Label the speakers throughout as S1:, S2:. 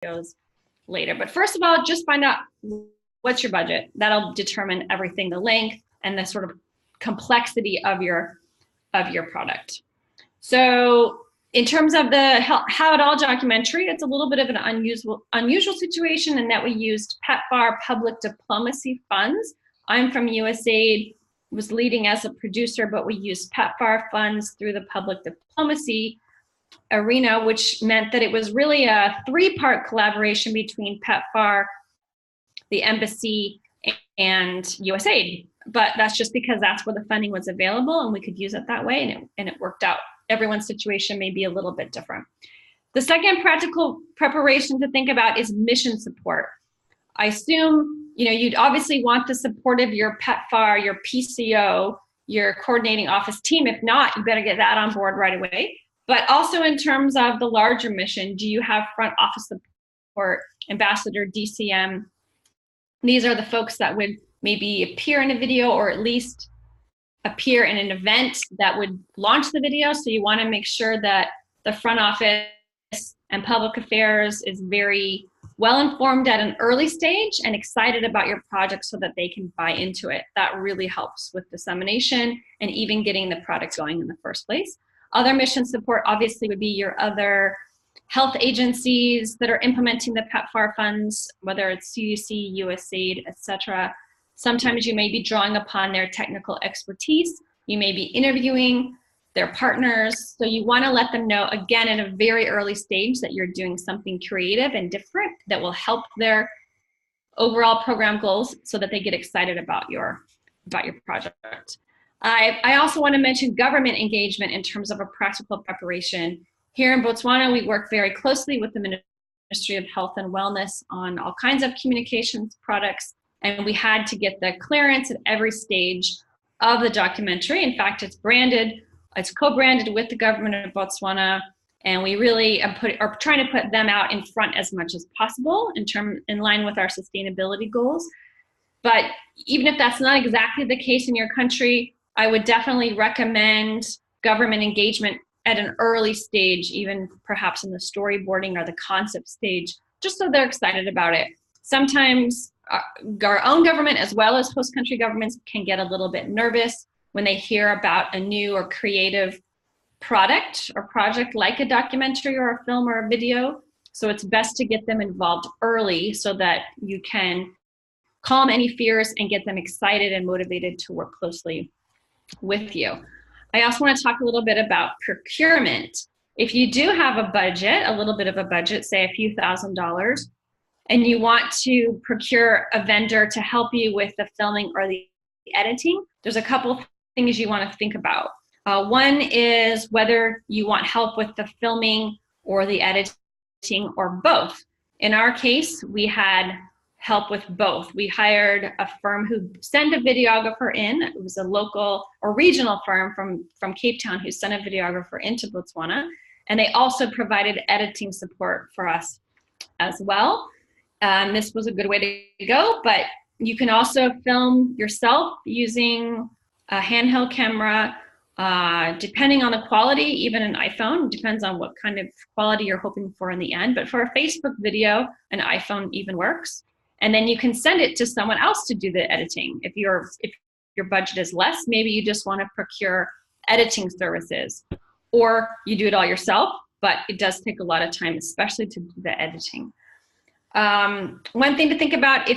S1: videos later. But first of all, just find out what's your budget. That'll determine everything, the length and the sort of complexity of your product. So in terms of the How It All documentary, it's a little bit of an unusual situation in that we used PEPFAR public diplomacy funds. I'm from USAID, was leading as a producer, but we used PEPFAR funds through the public diplomacy arena, which meant that it was really a three-part collaboration between PEPFAR, the embassy, and USAID. But that's just because that's where the funding was available and we could use it that way, and it worked out. Everyone's situation may be a little bit different. The second practical preparation to think about is mission support. I assume, you'd obviously want the support of your PEPFAR, your PCO, your coordinating office team. If not, you better get that on board right away. But also in terms of the larger mission, do you have front office support, ambassador, DCM? These are the folks that would maybe appear in a video or at least appear in an event that would launch the video. So you want to make sure that the front office and public affairs is very well informed at an early stage and excited about your project so that they can buy into it. That really helps with dissemination and even getting the product going in the first place. Other mission support obviously would be your other health agencies that are implementing the PEPFAR funds, whether it's CDC, USAID, etc. Sometimes you may be drawing upon their technical expertise. You may be interviewing their partners. So you want to let them know, again, in a very early stage that you're doing something creative and different that will help their overall program goals so that they get excited about your project. I also want to mention government engagement in terms of a practical preparation. Here in Botswana, we work very closely with the Ministry of Health and Wellness on all kinds of communications products, and we had to get the clearance at every stage of the documentary. In fact, it's co-branded with the government of Botswana, and we really are trying to put them out in front as much as possible in line with our sustainability goals. But even if that's not exactly the case in your country, I would definitely recommend government engagement at an early stage, even perhaps in the storyboarding or the concept stage, just so they're excited about it. Sometimes our own government, as well as host country governments, can get a little bit nervous when they hear about a new or creative product or project like a documentary or a film or a video. So it's best to get them involved early so that you can calm any fears and get them excited and motivated to work closely with you. I also want to talk a little bit about procurement. If you do have a budget, a little bit of a budget, say a few $1,000s, and you want to procure a vendor to help you with the filming or the editing, there's a couple things you want to think about. One is whether you want help with the filming or the editing or both. In our case, we had help with both. We hired a firm who sent a videographer in. It was a local or regional firm from Cape Town who sent a videographer into Botswana. And they also provided editing support for us as well. This was a good way to go, but you can also film yourself using a handheld camera, depending on the quality, even an iPhone, depends on what kind of quality you're hoping for in the end. But for a Facebook video, an iPhone even works. And then you can send it to someone else to do the editing. If your budget is less, maybe you just want to procure editing services, or you do it all yourself, but it does take a lot of time, especially to do the editing. One thing to think about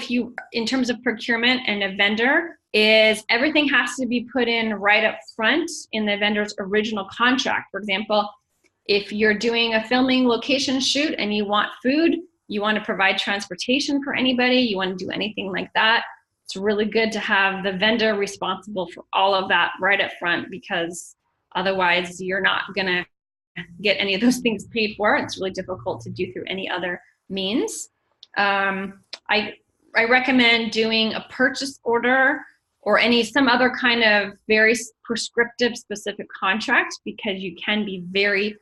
S1: in terms of procurement and a vendor is everything has to be put in right up front in the vendor's original contract. For example, if you're doing a filming location shoot and you want food, you want to provide transportation for anybody, you want to do anything like that, it's really good to have the vendor responsible for all of that right up front, because otherwise you're not going to get any of those things paid for. It's really difficult to do through any other means. I recommend doing a purchase order or some other kind of very prescriptive specific contract, because you can be very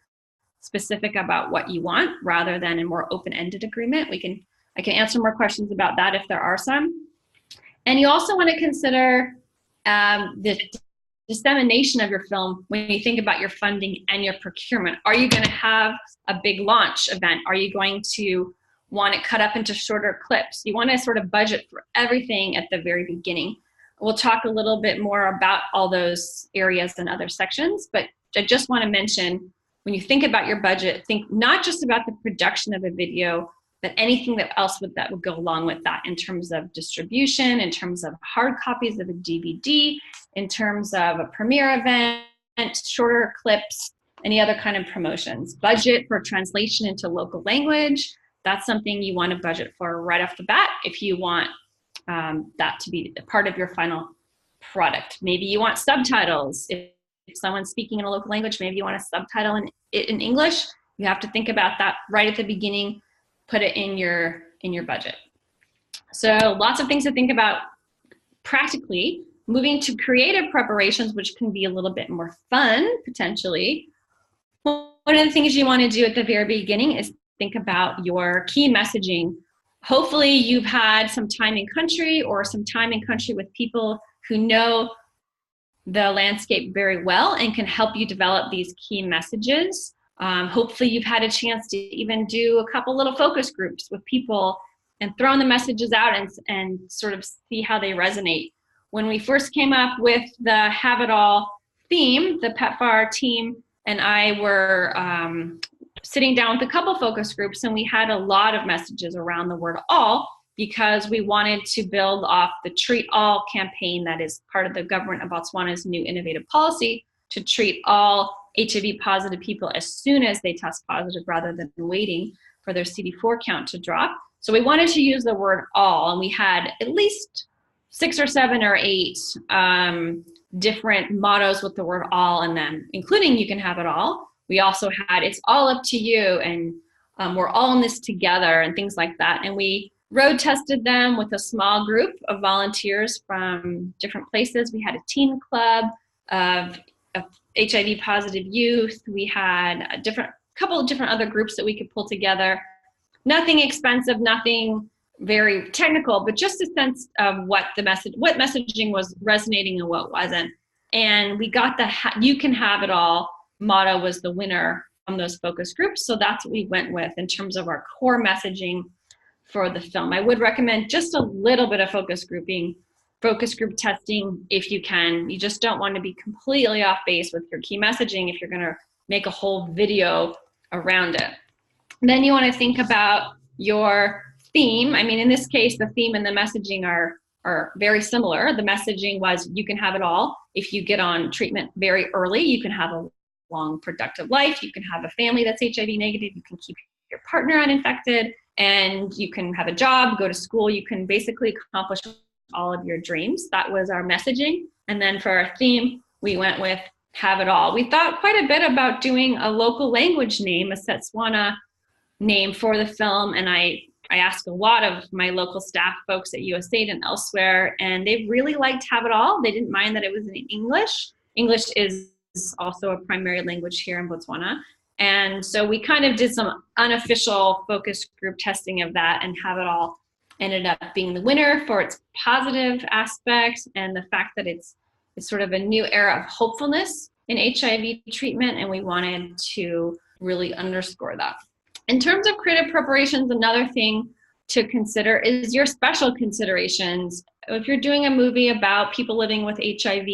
S1: specific about what you want rather than a more open-ended agreement. I can answer more questions about that if there are some. And you also want to consider the dissemination of your film when you think about your funding and your procurement. Are you going to have a big launch event? Are you going to want it cut up into shorter clips. You want to sort of budget for everything at the very beginning. We'll talk a little bit more about all those areas in other sections, but I just want to mention, when you think about your budget, think not just about the production of a video, but anything that would go along with that in terms of distribution, in terms of hard copies of a DVD, in terms of a premiere event, shorter clips, any other kind of promotions. Budget for translation into local language. That's something you want to budget for right off the bat if you want that to be a part of your final product. Maybe you want subtitles. If someone's speaking in a local language, maybe you want a subtitle in English. You have to think about that right at the beginning. Put it in your budget. So lots of things to think about practically. Moving to creative preparations, which can be a little bit more fun, potentially. One of the things you want to do at the very beginning is think about your key messaging. Hopefully you've had some time in country or some time in country with people who know the landscape very well and can help you develop these key messages. Hopefully you've had a chance to even do a couple little focus groups with people and throw the messages out and sort of see how they resonate. When we first came up with the Have It All theme, the PEPFAR team and I were sitting down with a couple focus groups, and we had a lot of messages around the word all, because we wanted to build off the Treat All campaign that is part of the government of Botswana's new innovative policy to treat all HIV positive people as soon as they test positive rather than waiting for their CD4 count to drop. So we wanted to use the word all, and we had at least 6 or 7 or 8 different mottos with the word all in them, including you can have it all. We also had it's all up to you, and we're all in this together, and things like that. And we road tested them with a small group of volunteers from different places. We had a teen club of HIV positive youth. We had a couple of different other groups that we could pull together. Nothing expensive, nothing very technical, but just a sense of what messaging was resonating and what wasn't. And we got the you can have it all motto was the winner from those focus groups. So that's what we went with in terms of our core messaging for the film. I would recommend just a little bit of focus group testing if you can. You just don't want to be completely off base with your key messaging if you're going to make a whole video around it. And then you want to think about your theme. I mean, in this case, the theme and the messaging are very similar. The messaging was you can have it all. If you get on treatment very early, you can have a long, productive life. You can have a family that's HIV negative. You can keep your partner uninfected, and you can have a job, go to school. You can basically accomplish all of your dreams. That was our messaging. And then for our theme, we went with have it all. We thought quite a bit about doing a local language name, a Setswana name for the film. And I asked a lot of my local staff folks at USAID and elsewhere, and they really liked have it all. They didn't mind that it was in English. English is also a primary language here in Botswana. And so we kind of did some unofficial focus group testing of that, and have it all ended up being the winner for its positive aspects and the fact that it's sort of a new era of hopefulness in HIV treatment, and we wanted to really underscore that. In terms of creative preparations, another thing to consider is your special considerations. If you're doing a movie about people living with HIV,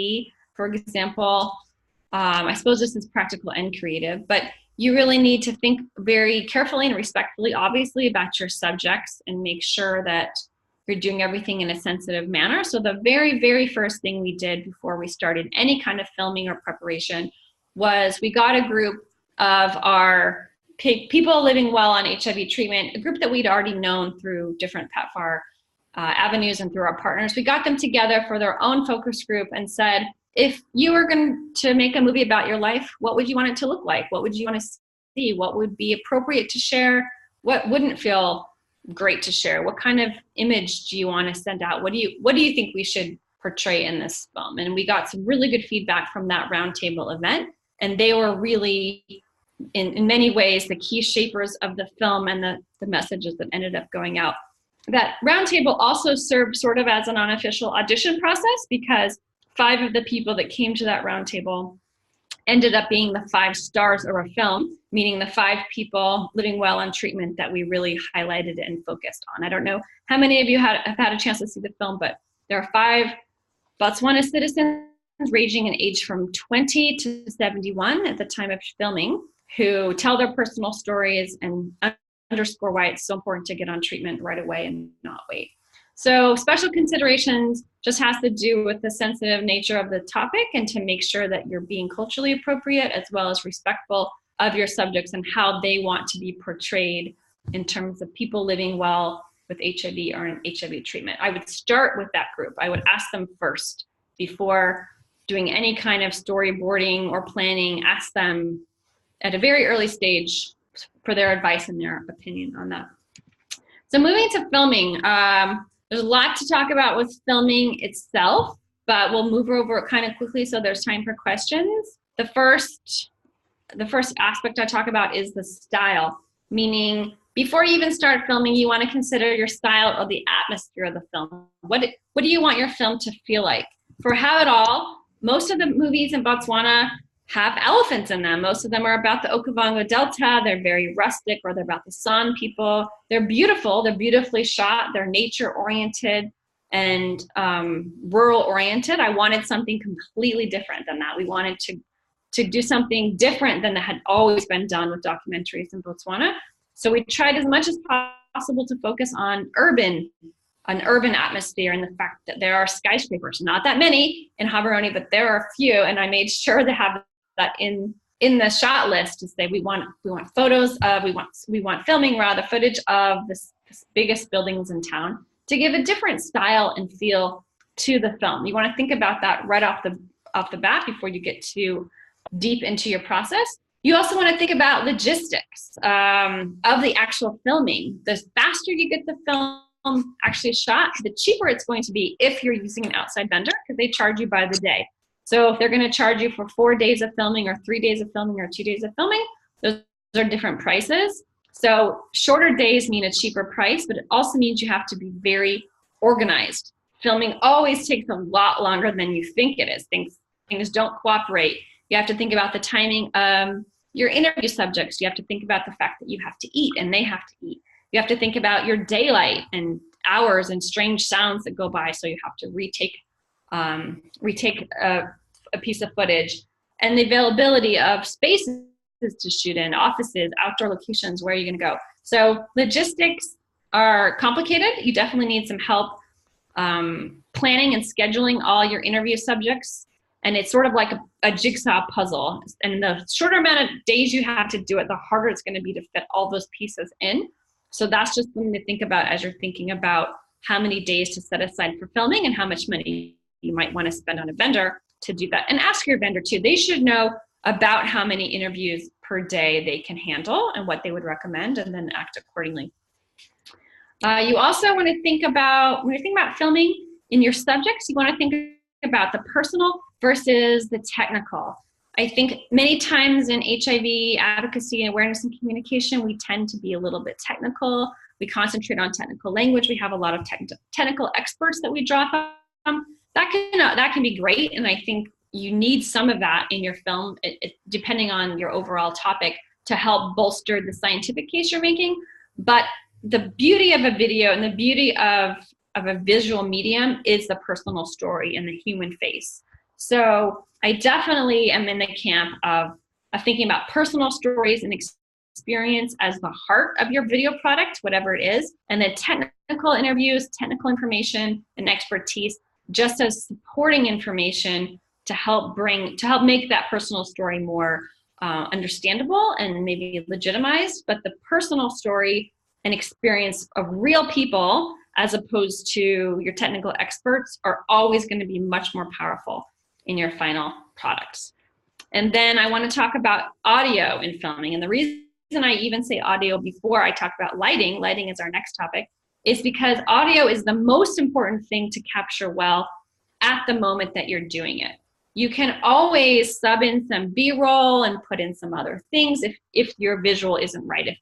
S1: for example, I suppose this is practical and creative, but you really need to think very carefully and respectfully, obviously, about your subjects and make sure that you're doing everything in a sensitive manner. So the very, very first thing we did before we started any kind of filming or preparation was we got a group of our people living well on HIV treatment, a group that we'd already known through different PEPFAR avenues and through our partners. We got them together for their own focus group and said, if you were going to make a movie about your life, what would you want it to look like? What would you want to see? What would be appropriate to share? What wouldn't feel great to share? What kind of image do you want to send out? What do you think we should portray in this film? And we got some really good feedback from that roundtable event, and they were really, in many ways, the key shapers of the film and the messages that ended up going out. That roundtable also served sort of as an unofficial audition process, because 5 of the people that came to that roundtable ended up being the 5 stars of our film, meaning the 5 people living well on treatment that we really highlighted and focused on. I don't know how many of you have had a chance to see the film, but there are 5 Botswana citizens ranging in age from 20 to 71 at the time of filming, who tell their personal stories and underscore why it's so important to get on treatment right away and not wait. So special considerations just has to do with the sensitive nature of the topic and to make sure that you're being culturally appropriate as well as respectful of your subjects and how they want to be portrayed in terms of people living well with HIV or in HIV treatment. I would start with that group. I would ask them first before doing any kind of storyboarding or planning. Ask them at a very early stage for their advice and their opinion on that. So moving to filming, there's a lot to talk about with filming itself, but we'll move over it kind of quickly so there's time for questions. The first aspect I talk about is the style, meaning before you even start filming, you want to consider your style or the atmosphere of the film. What do you want your film to feel like? For Have It All, most of the movies in Botswana have elephants in them. Most of them are about the Okavango Delta. They're very rustic, or they're about the San people. They're beautiful. They're beautifully shot. They're nature-oriented and rural-oriented. I wanted something completely different than that. We wanted to do something different than that had always been done with documentaries in Botswana. So we tried as much as possible to focus on an urban atmosphere and the fact that there are skyscrapers, not that many in Gaborone, but there are a few. And I made sure to have that in the shot list to say we want photos of, we want filming rather footage of the biggest buildings in town to give a different style and feel to the film. You want to think about that right off the bat before you get too deep into your process. You also want to think about logistics of the actual filming. The faster you get the film actually shot, the cheaper it's going to be if you're using an outside vendor, because they charge you by the day. So if they're going to charge you for 4 days of filming or 3 days of filming or 2 days of filming, those are different prices. So shorter days mean a cheaper price, but it also means you have to be very organized. Filming always takes a lot longer than you think it is. Things don't cooperate. You have to think about the timing of your interview subjects. You have to think about the fact that you have to eat and they have to eat. You have to think about your daylight and hours and strange sounds that go by. So you have to retake a piece of footage, and the availability of spaces to shoot in, offices, outdoor locations, where are you going to go? So logistics are complicated. You definitely need some help planning and scheduling all your interview subjects. And it's sort of like a jigsaw puzzle. And the shorter amount of days you have to do it, the harder it's going to be to fit all those pieces in. So that's just something to think about as you're thinking about how many days to set aside for filming and how much money you might want to spend on a vendor to do that. And ask your vendor too. They should know about how many interviews per day they can handle and what they would recommend, and then act accordingly. You also want to think about, when you think about filming in your subjects, you want to think about the personal versus the technical. I think many times in HIV advocacy and awareness and communication, we tend to be a little bit technical. We concentrate on technical language. We have a lot of technical experts that we draw from. That can be great, and I think you need some of that in your film, depending on your overall topic, to help bolster the scientific case you're making. But the beauty of a video and the beauty of a visual medium is the personal story and the human face. So I definitely am in the camp of thinking about personal stories and experience as the heart of your video product, whatever it is, and then technical interviews, technical information, and expertise just as supporting information to help make that personal story more understandable and maybe legitimized. But the personal story and experience of real people, as opposed to your technical experts, are always going to be much more powerful in your final products. And then I want to talk about audio in filming. And the reason I even say audio before I talk about lighting is our next topic, is because audio is the most important thing to capture well at the moment that you're doing it. You can always sub in some B-roll and put in some other things if your visual isn't right.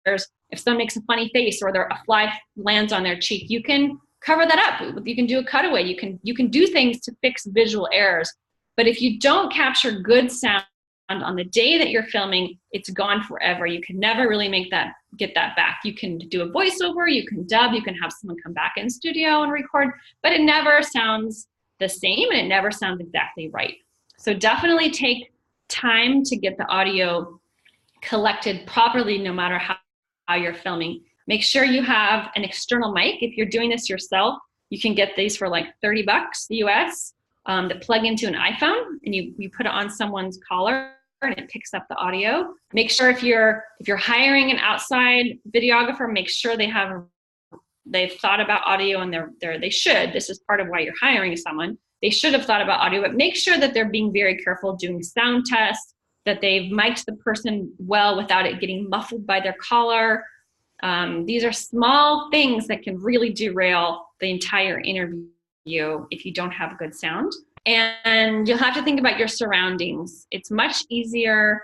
S1: If someone makes a funny face or a fly lands on their cheek, you can cover that up. You can do a cutaway. You can do things to fix visual errors. But if you don't capture good sound on the day that you're filming, it's gone forever. You can never really get that back. You can do a voiceover, you can dub, you can have someone come back in studio and record, but it never sounds the same and it never sounds exactly right. So definitely take time to get the audio collected properly, no matter how you're filming. Make sure you have an external mic. If you're doing this yourself, you can get these for like $30 US that plug into an iPhone, and you put it on someone's collar and it picks up the audio. Make sure if you're hiring an outside videographer, make sure they've thought about audio, and they should. This is part of why you're hiring someone. They should have thought about audio, but make sure that they're being very careful doing sound tests, that they've mic'd the person well without it getting muffled by their collar. These are small things that can really derail the entire interview if you don't have good sound. And you'll have to think about your surroundings. It's much easier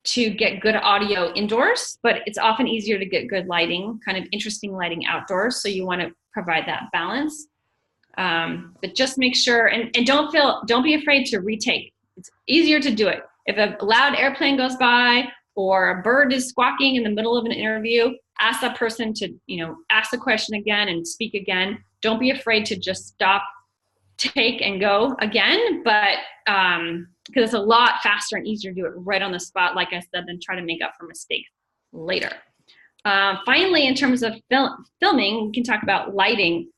S1: to get good audio indoors, but it's often easier to get good lighting, kind of interesting lighting outdoors. So you want to provide that balance. But just make sure, and don't be afraid to retake. It's easier to do it. If a loud airplane goes by or a bird is squawking in the middle of an interview, ask that person to, ask the question again and speak again. Don't be afraid to just stop, take, and go again, but because it's a lot faster and easier to do it right on the spot, like I said, than try to make up for mistakes later. Finally, in terms of filming, we can talk about lighting.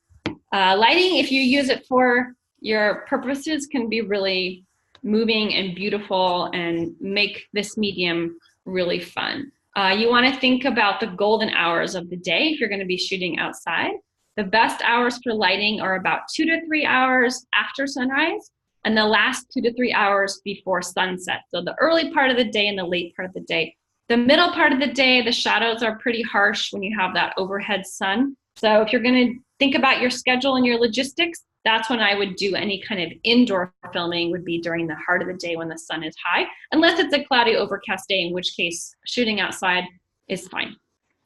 S1: Lighting, if you use it for your purposes, can be really moving and beautiful and make this medium really fun. You want to think about the golden hours of the day if you're going to be shooting outside. The best hours for lighting are about 2 to 3 hours after sunrise, and the last 2 to 3 hours before sunset. So the early part of the day and the late part of the day. The middle part of the day, the shadows are pretty harsh when you have that overhead sun. So if you're going to think about your schedule and your logistics, that's when I would do any kind of indoor filming, would be during the heart of the day when the sun is high, unless it's a cloudy, overcast day, in which case shooting outside is fine.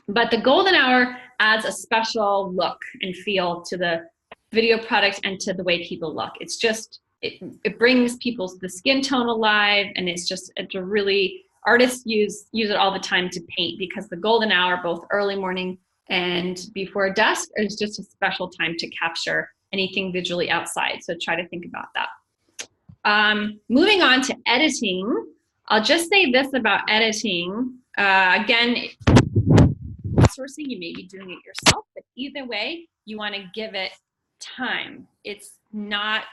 S1: But the golden hour adds a special look and feel to the video product and to the way people look. It's just, it brings the skin tone alive, and it's a really, artists use it all the time to paint, because the golden hour, both early morning and before dusk, is just a special time to capture anything visually outside. So try to think about that. Moving on to editing, I'll just say this about editing. Again, sourcing, you may be doing it yourself, but either way, you want to give it time. It's not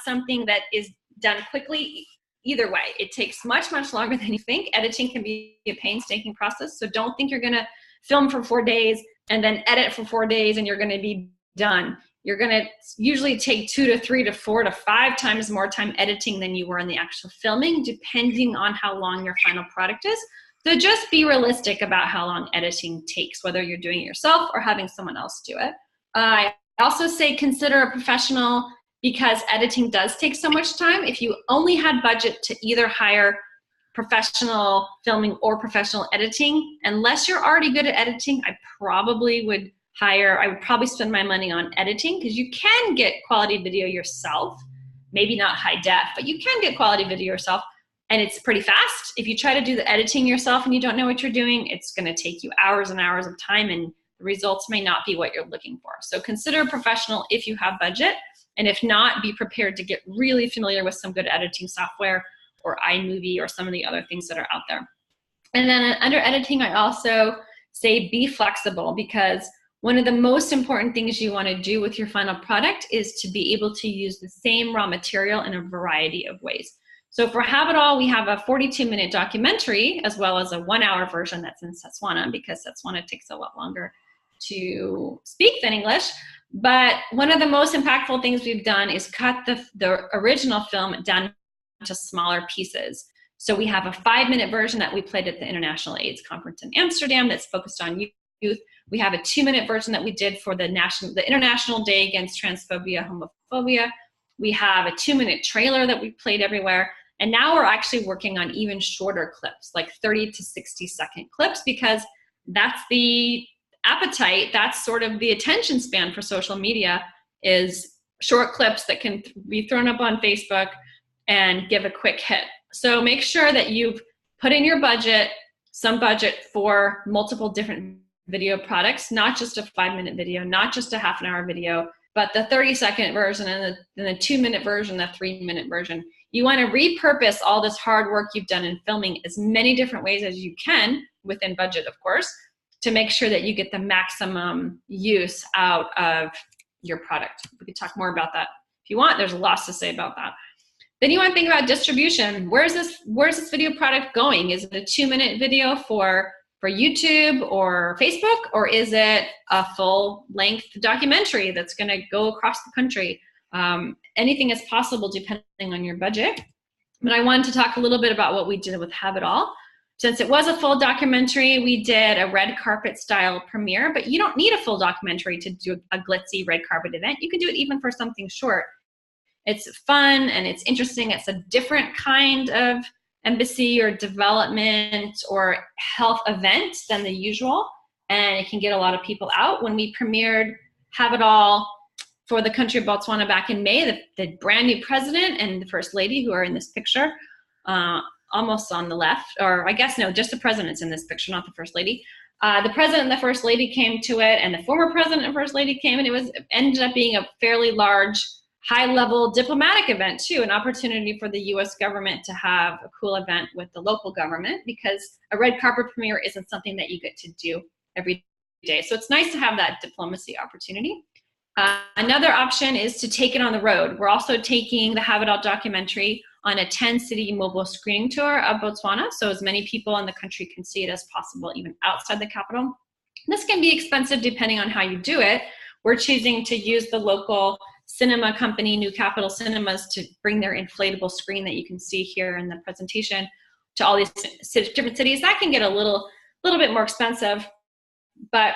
S1: something that is done quickly. Either way, it takes much, much longer than you think. Editing can be a painstaking process, so don't think you're going to film for 4 days and then edit for 4 days and you're going to be done. You're going to usually take 2 to 3 to 4 to 5 times more time editing than you were in the actual filming, depending on how long your final product is. So just be realistic about how long editing takes, whether you're doing it yourself or having someone else do it. I also say consider a professional, because editing does take so much time. If you only had budget to either hire professional filming or professional editing, unless you're already good at editing, I would probably spend my money on editing, because you can get quality video yourself. Maybe not high def, but you can get quality video yourself, and it's pretty fast. If you try to do the editing yourself and you don't know what you're doing, it's going to take you hours and hours of time, and the results may not be what you're looking for. So consider a professional if you have budget, and if not, be prepared to get really familiar with some good editing software or iMovie or some of the other things that are out there. And then under editing, I also say be flexible, because one of the most important things you want to do with your final product is to be able to use the same raw material in a variety of ways. So for Have It All, we have a 42-minute documentary, as well as a 1-hour version that's in Botswana, because Botswana takes a lot longer to speak than English. But one of the most impactful things we've done is cut the original film down to smaller pieces. So we have a 5-minute version that we played at the International AIDS Conference in Amsterdam that's focused on youth. We have a 2-minute version that we did for the International Day Against Transphobia, Homophobia. We have a 2-minute trailer that we played everywhere. And now we're actually working on even shorter clips, like 30 to 60-second clips, because that's the appetite, that's sort of the attention span for social media, is short clips that can be thrown up on Facebook and give a quick hit. So make sure that you've put in your budget, some budget for multiple different video products, not just a 5-minute video, not just a half-an-hour video, but the 30-second version and the 2-minute version, the 3-minute version. You want to repurpose all this hard work you've done in filming as many different ways as you can, within budget, of course, to make sure that you get the maximum use out of your product. We could talk more about that if you want. There's lots to say about that. Then you want to think about distribution. Where's this video product going? Is it a 2-minute video for YouTube or Facebook, or is it a full-length documentary that's going to go across the country? Anything is possible depending on your budget. But I wanted to talk a little bit about what we did with Have It All. Since it was a full documentary, we did a red carpet style premiere, but you don't need a full documentary to do a glitzy red carpet event. You can do it even for something short. It's fun and it's interesting. It's a different kind of embassy or development or health event than the usual, and it can get a lot of people out. When we premiered Have It All for the country of Botswana back in May, the brand new president and the first lady, who are in this picture, almost on the left, or I guess no, just the president's in this picture, not the first lady. The president and the first lady came to it, and the former president and first lady came, and it ended up being a fairly large, high-level diplomatic event too, an opportunity for the US government to have a cool event with the local government, because a red carpet premiere isn't something that you get to do every day. So it's nice to have that diplomacy opportunity. Another option is to take it on the road. We're also taking the Have It All documentary on a 10-city mobile screening tour of Botswana, so as many people in the country can see it as possible, even outside the capital. This can be expensive depending on how you do it. We're choosing to use the local cinema company, New Capital Cinemas, to bring their inflatable screen that you can see here in the presentation to all these different cities. That can get a little bit more expensive, but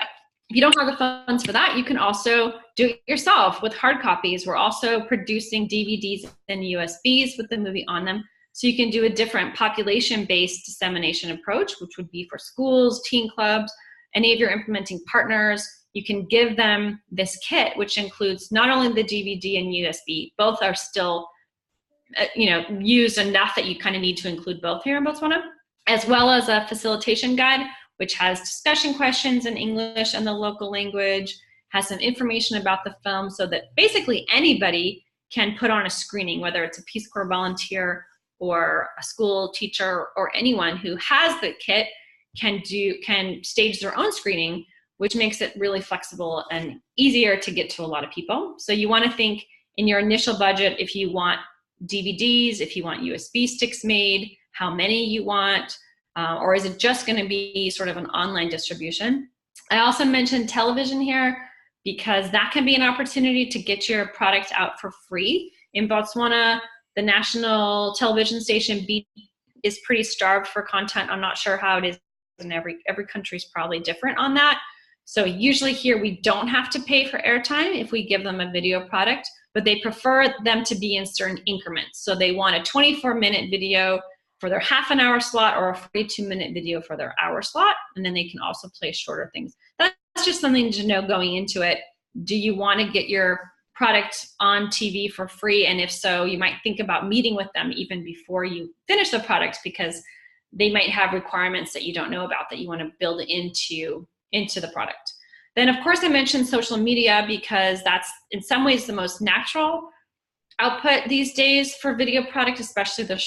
S1: if you don't have the funds for that, you can also do it yourself with hard copies. We're also producing DVDs and USBs with the movie on them, so you can do a different population-based dissemination approach, which would be for schools, teen clubs, any of your implementing partners. You can give them this kit, which includes not only the DVD and USB, both are still used enough that you kind of need to include both here in Botswana, as well as a facilitation guide, which has discussion questions in English and the local language, has some information about the film, so that basically anybody can put on a screening, whether it's a Peace Corps volunteer or a school teacher or anyone who has the kit can stage their own screening, which makes it really flexible and easier to get to a lot of people. So you want to think in your initial budget, if you want DVDs, if you want USB sticks made, how many you want, or is it just going to be sort of an online distribution? I also mentioned television here because that can be an opportunity to get your product out for free. In Botswana, the national television station BT is pretty starved for content. I'm not sure how it is in every country is probably different on that. So usually here we don't have to pay for airtime if we give them a video product, but they prefer them to be in certain increments. So they want a 24-minute video for their half-an-hour slot or a 42-minute video for their hour slot, and then they can also play shorter things. That's just something to know going into it. Do you want to get your product on TV for free? And if so, you might think about meeting with them even before you finish the product, because they might have requirements that you don't know about that you want to build into the product. Then of course I mentioned social media because that's in some ways the most natural output these days for video product, especially the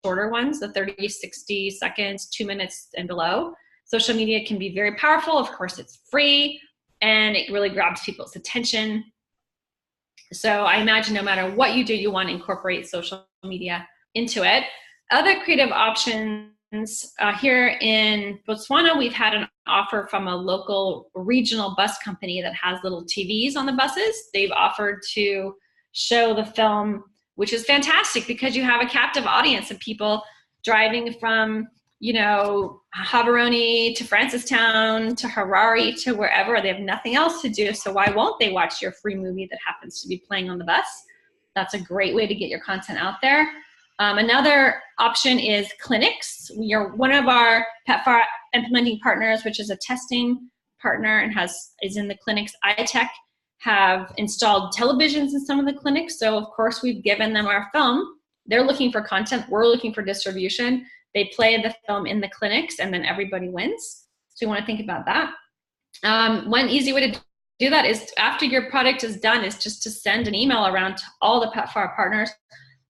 S1: shorter ones, the 30, 60 seconds, 2 minutes and below. Social media can be very powerful. Of course it's free and it really grabs people's attention. So I imagine no matter what you do, you want to incorporate social media into it. Other creative options here in Botswana, we've had an offer from a local regional bus company that has little TVs on the buses. They've offered to show the film, which is fantastic because you have a captive audience of people driving from, Gaborone to Francistown to Harare to wherever. They have nothing else to do, so why won't they watch your free movie that happens to be playing on the bus? That's a great way to get your content out there. Another option is clinics. You're one of our PEPFAR implementing partners, which is a testing partner and is in the clinics. iTech have installed televisions in some of the clinics. So of course we've given them our film They're looking for content. We're looking for distribution. They play the film in the clinics, and then everybody wins. So you want to think about that. One easy way to do that is after your product is done is just to send an email around to all the PEPFAR partners,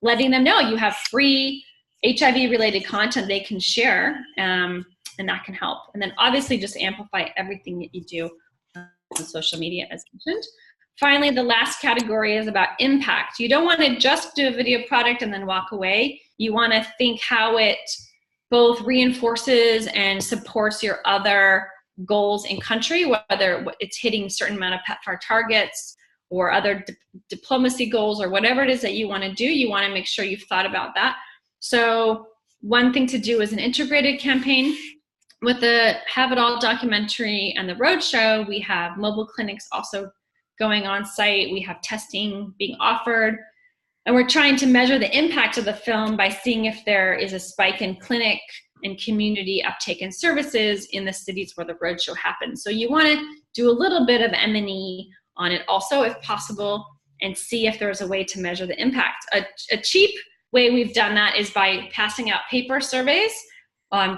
S1: letting them know you have free HIV-related content they can share, and that can help. And then obviously just amplify everything that you do on social media, as mentioned. Finally, the last category is about impact. You don't want to just do a video product and then walk away. You want to think how it both reinforces and supports your other goals in country, whether it's hitting a certain amount of PEPFAR targets or other diplomacy goals or whatever it is that you want to do. You want to make sure you've thought about that. So one thing to do is an integrated campaign. With the Have It All documentary and the roadshow, we have mobile clinics also going on site. We have testing being offered. And we're trying to measure the impact of the film by seeing if there is a spike in clinic and community uptake in services in the cities where the roadshow happens. So you want to do a little bit of M&E on it also, if possible, and see if there's a way to measure the impact. A cheap way we've done that is by passing out paper surveys,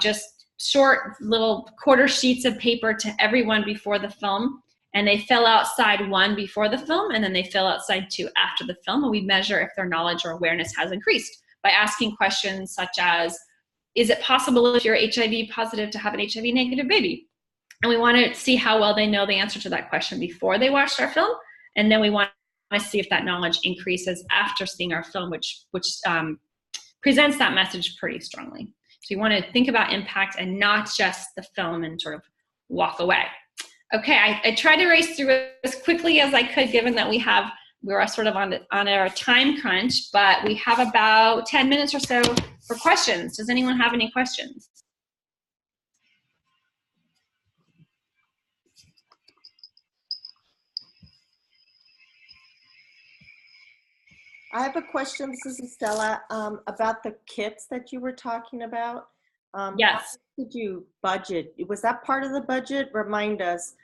S1: just short little quarter sheets of paper to everyone before the film. And they fill out side 1 before the film, and then they fill out side 2 after the film. And we measure if their knowledge or awareness has increased by asking questions such as, is it possible if you're HIV positive to have an HIV negative baby? And we want to see how well they know the answer to that question before they watched our film. And then we want to see if that knowledge increases after seeing our film, which presents that message pretty strongly. So you want to think about impact and not just the film and sort of walk away. Okay, I tried to race through it as quickly as I could, given that we're sort of on our time crunch, but we have about 10 minutes or so for questions. Does anyone have any questions?
S2: I have a question, this is Stella, about the kits that you were talking about.
S1: Yes.
S2: How did you budget? Was that part of the budget? Remind us.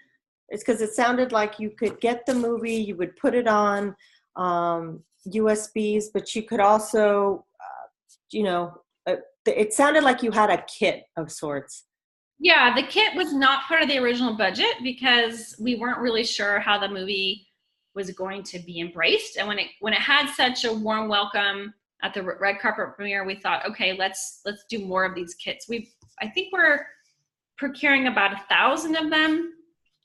S2: It's because it sounded like you could get the movie, you would put it on USBs, but you could also, it sounded like you had a kit of sorts.
S1: Yeah, the kit was not part of the original budget because we weren't really sure how the movie was going to be embraced. And when it had such a warm welcome at the red carpet premiere, we thought, okay, let's do more of these kits. I think we're procuring about 1,000 of them.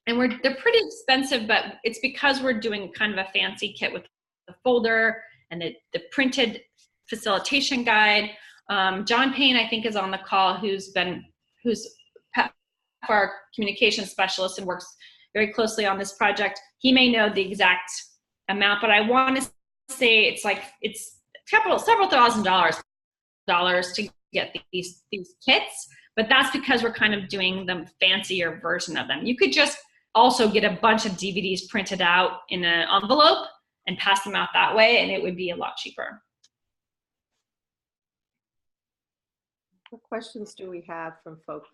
S1: And they're pretty expensive, but it's because we're doing kind of a fancy kit with the folder and the printed facilitation guide. John Payne, I think, is on the call, who's our communication specialist and works very closely on this project. He may know the exact amount, but I want to say it's several $1,000s to get these kits. But that's because we're kind of doing the fancier version of them. You could just also get a bunch of DVDs printed out in an envelope and pass them out that way, and it would be a lot cheaper.
S2: What questions do we have from folks?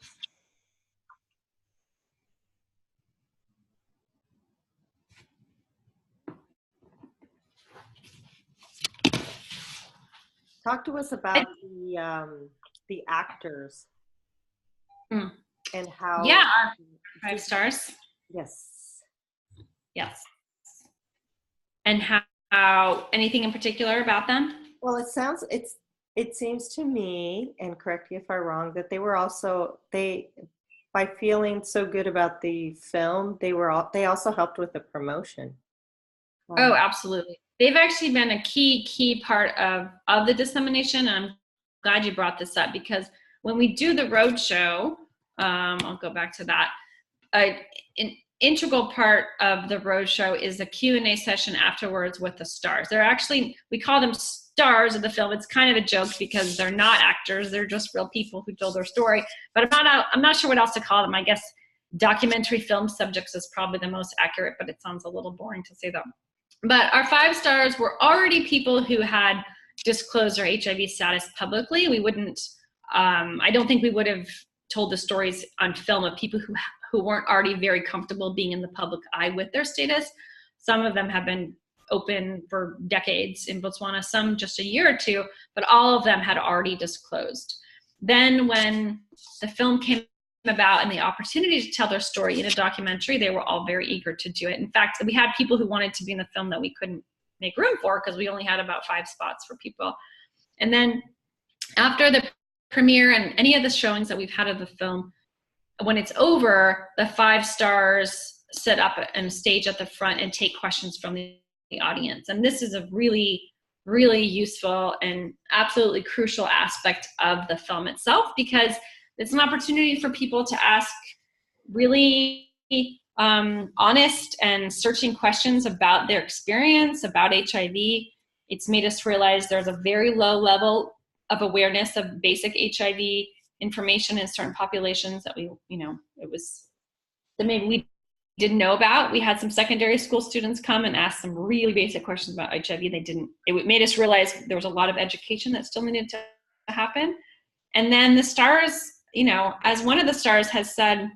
S2: Talk to us about the actors and how.
S1: Yeah, 5 stars.
S2: Yes.
S1: Yes. And how anything in particular about them?
S2: Well, it seems to me, and correct me if I'm wrong, that they were also, by feeling so good about the film, they also helped with the promotion.
S1: Oh, absolutely. They've actually been a key part of the dissemination. I'm glad you brought this up, because when we do the roadshow, I'll go back to that. An integral part of the roadshow is a Q&A session afterwards with the stars. They're actually, we call them stars of the film. It's kind of a joke because they're not actors. They're just real people who told their story. But I'm not sure what else to call them. I guess documentary film subjects is probably the most accurate, but it sounds a little boring to say that. But our 5 stars were already people who had disclosed their HIV status publicly. We wouldn't, I don't think we would have told the stories on film of people who weren't already very comfortable being in the public eye with their status. Some of them have been open for decades in Botswana, some just a year or two, but all of them had already disclosed. Then when the film came about and the opportunity to tell their story in a documentary, they were all very eager to do it. In fact, we had people who wanted to be in the film that we couldn't make room for because we only had about 5 spots for people. And then after the premiere and any of the showings that we've had of the film, when it's over, the 5 stars sit up and stage at the front and take questions from the audience. And this is a really, really useful and absolutely crucial aspect of the film itself, because it's an opportunity for people to ask really honest and searching questions about their experience, about HIV. It's made us realize there's a very low level of awareness of basic HIV information in certain populations that we, that maybe we didn't know about. We had some secondary school students come and ask some really basic questions about HIV. It made us realize there was a lot of education that still needed to happen. And then the stars, as one of the stars has said,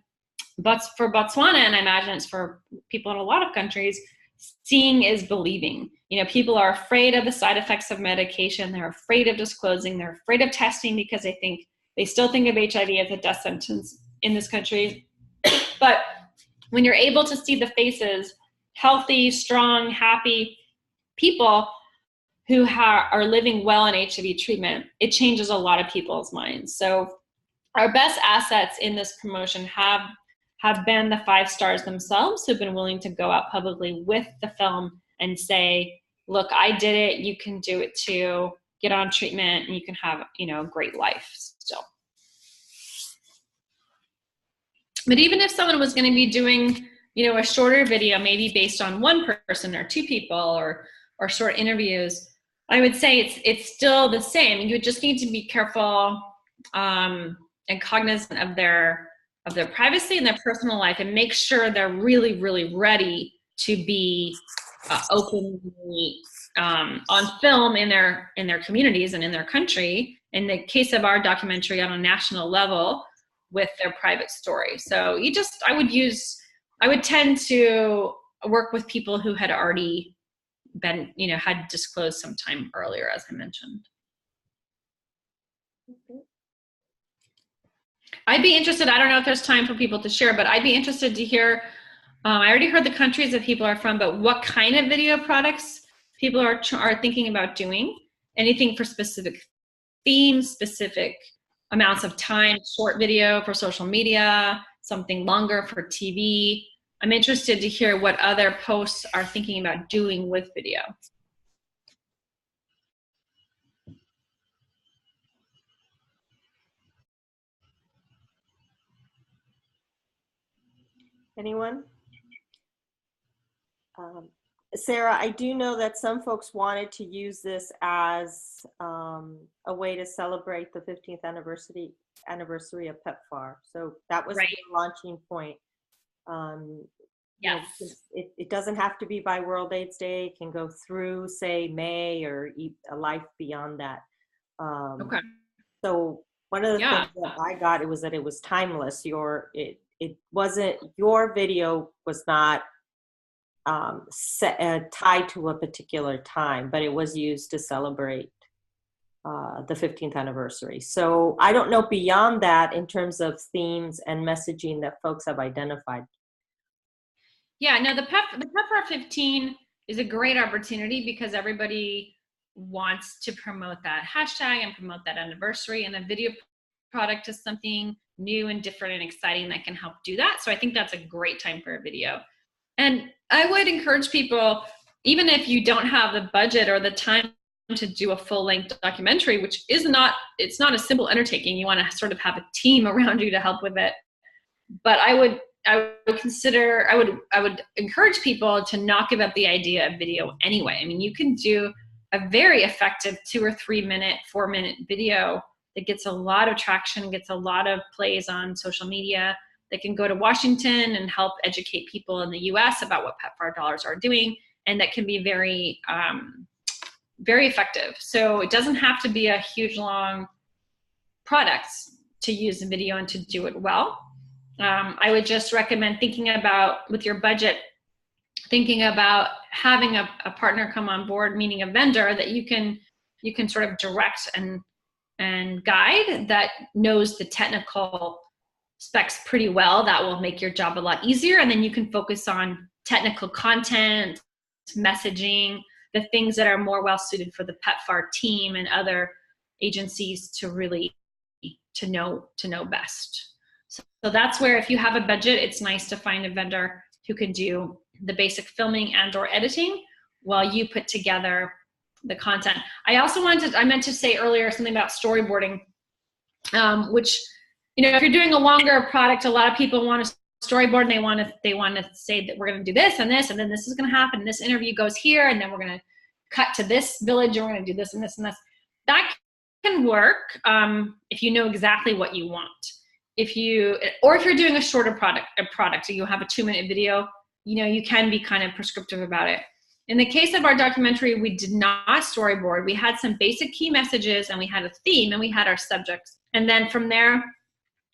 S1: but for Botswana, and I imagine it's for people in a lot of countries, seeing is believing. People are afraid of the side effects of medication. They're afraid of disclosing. They're afraid of testing because they still think of HIV as a death sentence in this country. But when you're able to see the faces, healthy, strong, happy people who are living well in HIV treatment, it changes a lot of people's minds. So our best assets in this promotion have been the 5 stars themselves, who've been willing to go out publicly with the film and say, look, I did it, you can do it too, get on treatment, and you can have, a great life still. But even if someone was going to be doing, a shorter video, maybe based on 1 person or 2 people or short interviews, I would say it's still the same. You just need to be careful and cognizant of their privacy and their personal life, and make sure they're really, really ready to be openly on film in their communities and in their country. In the case of our documentary, on a national level, with their private story. So I would tend to work with people who had already been, had disclosed sometime earlier, as I mentioned.
S2: Okay.
S1: I'd be interested, I don't know if there's time for people to share, but I'd be interested to hear, I already heard the countries that people are from, but what kind of video products people are thinking about doing. Anything for specific themes, specific amounts of time, short video for social media, something longer for TV. I'm interested to hear what other posts are thinking about doing with video.
S2: Anyone? Sarah, I do know that some folks wanted to use this as a way to celebrate the 15th anniversary of PEPFAR. So that was
S1: Right.
S2: the launching point.
S1: Yes.
S2: It doesn't have to be by World AIDS Day. It can go through, say, May or a life beyond that.
S1: Okay.
S2: So one of the things that I got, it was that it was timeless. It wasn't, your video was not tied to a particular time, but it was used to celebrate the 15th anniversary. So I don't know beyond that in terms of themes and messaging that folks have identified.
S1: Yeah, no, the PEPFAR 15 is a great opportunity because everybody wants to promote that hashtag and promote that anniversary, and a video product is something new and different and exciting that can help do that. So I think that's a great time for a video. And I would encourage people, even if you don't have the budget or the time to do a full-length documentary, which it's not a simple undertaking. You want to sort of have a team around you to help with it. But I would encourage people to not give up the idea of video anyway. I mean, you can do a very effective 2 or 3 minute, 4 minute video that gets a lot of traction, gets a lot of plays on social media, that can go to Washington and help educate people in the US about what PEPFAR dollars are doing, and that can be very, very effective. So it doesn't have to be a huge, long product to use the video and to do it well. I would just recommend thinking about, with your budget, thinking about having a partner come on board, meaning a vendor that you can sort of direct and guide, that knows the technical specs pretty well. That will make your job a lot easier. And then you can focus on technical content, messaging, the things that are more well suited for the PEPFAR team and other agencies to really to know best. So that's where, if you have a budget, it's nice to find a vendor who can do the basic filming and or editing while you put together the content. I meant to say earlier something about storyboarding, which, if you're doing a longer product, a lot of people want to storyboard, and they want to say that we're going to do this and this, and then this is going to happen, and this interview goes here, and then we're going to cut to this village, and we're going to do this and this and this. That can work if you know exactly what you want. If you're doing a shorter product, so you have a 2-minute video, you can be kind of prescriptive about it. In the case of our documentary, we did not storyboard. We had some basic key messages, and we had a theme, and we had our subjects. And then from there,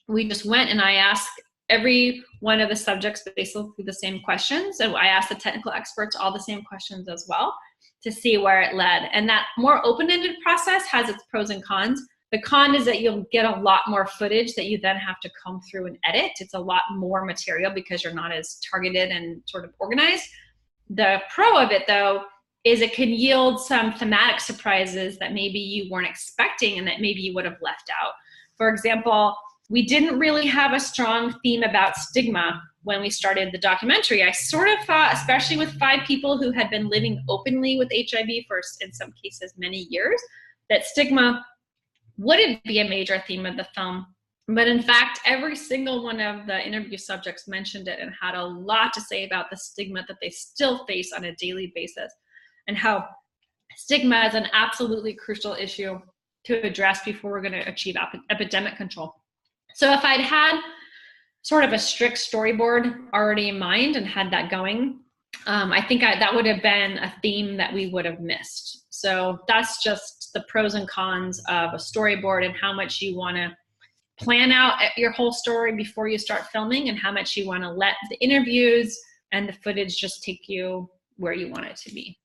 S1: we just went, and I asked every one of the subjects basically the same questions. So I asked the technical experts all the same questions as well to see where it led. And that more open-ended process has its pros and cons. The con is that you'll get a lot more footage that you then have to comb through and edit. It's a lot more material because you're not as targeted and sort of organized. The pro of it, though, is it can yield some thematic surprises that maybe you weren't expecting and that maybe you would have left out. For example, we didn't really have a strong theme about stigma when we started the documentary. I sort of thought, especially with 5 people who had been living openly with HIV for, in some cases, many years, that stigma wouldn't be a major theme of the film. But in fact, every single one of the interview subjects mentioned it and had a lot to say about the stigma that they still face on a daily basis, and how stigma is an absolutely crucial issue to address before we're going to achieve epidemic control. So if I'd had sort of a strict storyboard already in mind and had that going, I think that would have been a theme that we would have missed. So that's just the pros and cons of a storyboard, and how much you want to plan out your whole story before you start filming, and how much you want to let the interviews and the footage just take you where you want it to be.